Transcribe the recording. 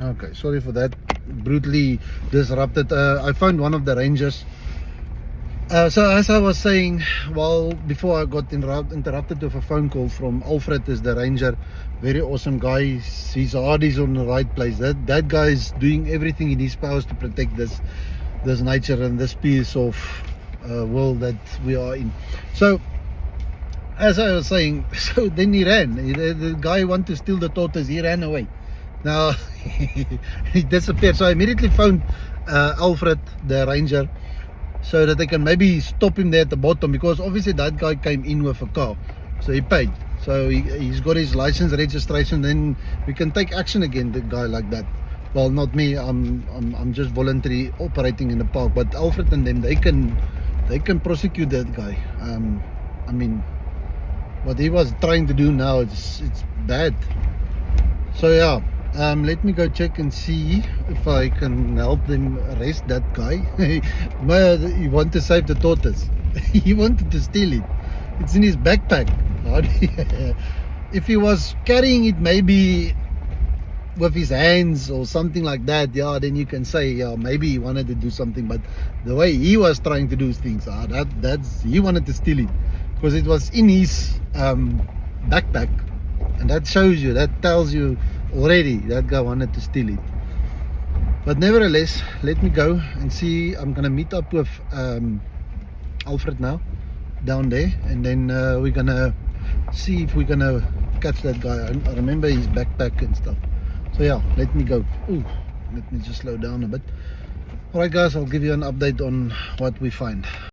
Okay, sorry for that. Brutally disrupted. I found one of the rangers. So as I was saying, well, before I got interrupted with a phone call from Alfred, is the ranger, very awesome guy. His heart is on the right place. That guy is doing everything in his powers to protect this nature and this piece of world that we are in. So as I was saying, so then he ran. The guy wanted to steal the tortoise. He ran away. Now he disappeared. So I immediately phoned Alfred, the ranger, so that they can maybe stop him there at the bottom, because obviously that guy came in with a car, so he paid, so he's got his license, registration, then we can take action against the guy like that. Well, not me, I'm just voluntarily operating in the park, but Alfred and them, they can prosecute that guy. I mean, what he was trying to do now, it's bad. So yeah, let me go check and see if I can help them arrest that guy. He wanted to save the tortoise. He wanted to steal it. It's in his backpack. If he was carrying it maybe with his hands or something like that, yeah, then you can say, yeah, maybe he wanted to do something. But the way he was trying to do things, that's he wanted to steal it, because it was in his backpack. And that shows you, that tells you already that guy wanted to steal it. But nevertheless, let me go and see. I'm gonna meet up with Alfred now down there, and then we're gonna see if we're gonna catch that guy. I remember his backpack and stuff. So yeah, let me go. Ooh, let me just slow down a bit. Alright guys, I'll give you an update on what we find.